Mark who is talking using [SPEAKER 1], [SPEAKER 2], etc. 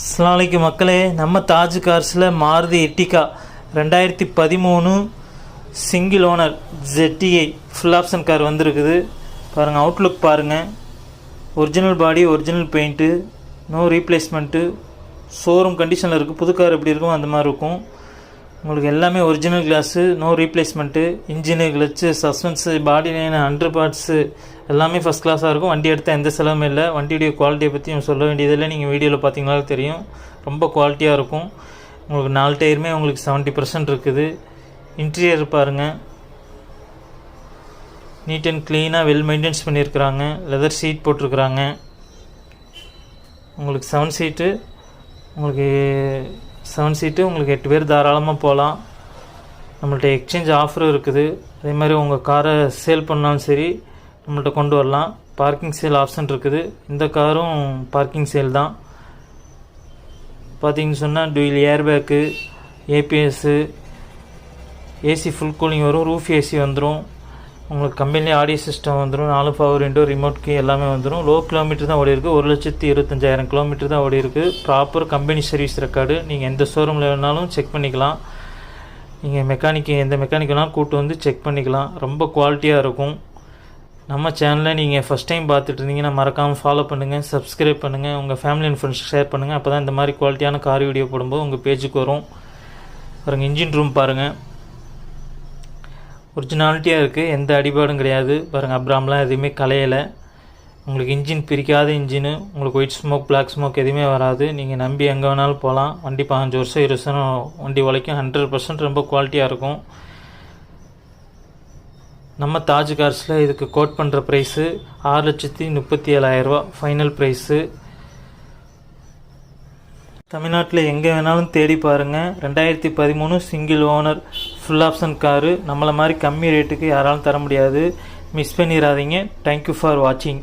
[SPEAKER 1] அஸ்ஸலாமு அலைக்கும் மக்களே, நம்ம தாஜ் கார்ஸில் Maruti Ertiga 2013 single owner ZTI full option car வந்திருக்குது. பாருங்கள், அவுட்லுக் பாருங்கள். Original body, original paint, no replacement, showroom கண்டிஷனில் இருக்குது. புது கார் எப்படி இருக்கும் அந்த மாதிரி இருக்கும். உங்களுக்கு எல்லாமே original glass, no replacement, engine, clutch, suspension, body line, under parts எல்லாமே ஃபஸ்ட் கிளாஸாக இருக்கும். வண்டி எடுத்தால் எந்த செலவுமே இல்லை. வண்டியுடைய குவாலிட்டியை பற்றி சொல்ல வேண்டியதில்லை. நீங்கள் வீடியோவில் பார்த்தீங்கனாலே தெரியும், ரொம்ப குவாலிட்டியாக இருக்கும். உங்களுக்கு 4 டயருமே உங்களுக்கு 70% இருக்குது. இன்டீரியர் பாருங்கள், நீட் அண்ட் க்ளீனாக வெல் மெயின்டெனன்ஸ் பண்ணியிருக்கிறாங்க. லெதர் சீட் போட்டிருக்கிறாங்க. உங்களுக்கு 7 சீட்டு, உங்களுக்கு 8 பேர் தாராளமாக போகலாம். நம்மள்ட்ட எக்ஸ்சேஞ்ச் ஆஃபரும் இருக்குது. அதே மாதிரி உங்கள் காரை சேல் பண்ணாலும் சரி நம்மள்ட்ட கொண்டு வரலாம். பார்க்கிங் சேல் ஆப்ஷன் இருக்குது. இந்த காரும் பார்க்கிங் சேல் தான். பார்த்தீங்கன்னு சொன்னால் dual airbag, ABS, AC full cooling வரும். ரூஃப் ஏசி வந்துடும். உங்களுக்கு கம்பெனிலே ஆடியோ சிஸ்டம் வந்துடும். 4 பவர் விண்டோ, ரிமோட் கீ எல்லாமே வந்துடும். லோ கிலோமீட்டர் தான் ஓடி இருக்குது. 1,25,000 கிலோமீட்டர் தான் ஓடி இருக்குது. Proper company service record. நீங்கள் எந்த ஷோரூமில் வேணாலும் செக் பண்ணிக்கலாம். நீங்கள் எந்த மெக்கானிக் வேணாலும் கூப்பிட்டு வந்து செக் பண்ணிக்கலாம். ரொம்ப குவாலிட்டியாக இருக்கும். நம்ம சேனலை நீங்கள் ஃபஸ்ட் டைம் பார்த்துட்டு இருந்தீங்கன்னா மறக்காமல் ஃபாலோ பண்ணுங்கள், சப்ஸ்கிரைப் பண்ணுங்கள், உங்கள் ஃபேமிலி அண்ட் ஃப்ரெண்ட்ஸ் ஷேர் பண்ணுங்கள். அப்போ தான் இந்த மாதிரி குவாலிட்டியான கார் வீடியோ போடும்போது உங்கள் பேஜுக்கு வரும். பாருங்கள், இன்ஜின் ரூம் பாருங்கள், ஒரிஜினாலிட்டியாக இருக்குது. எந்த அடிபாடும் கிடையாது. பாருங்கள், அப்ராம்லாம் எதுவுமே கலையலை. உங்களுக்கு இன்ஜின் பிரிக்காத இன்ஜினு. உங்களுக்கு ஒயிட் ஸ்மோக், பிளாக் ஸ்மோக் எதுவுமே வராது. நீங்கள் நம்பி எங்கே வேணாலும் போகலாம். வண்டி 15 வருஷம் 20 வருஷம் வண்டி உழைக்கும். 100% ரொம்ப குவாலிட்டியாக இருக்கும். நம்ம தாஜ் கார்ஸில் இதுக்கு கோட் பண்ணுற ப்ரைஸு 6,37,000 ஃபைனல் ப்ரைஸு. தமிழ்நாட்டில் எங்கே வேணாலும் தேடி பாருங்கள். 2013 single owner full option car. நம்மளை மாதிரி கம்மி ரேட்டுக்கு யாராலும் தர முடியாது. மிஸ் பண்ணிடாதீங்க. தேங்க்யூ ஃபார் வாட்சிங்.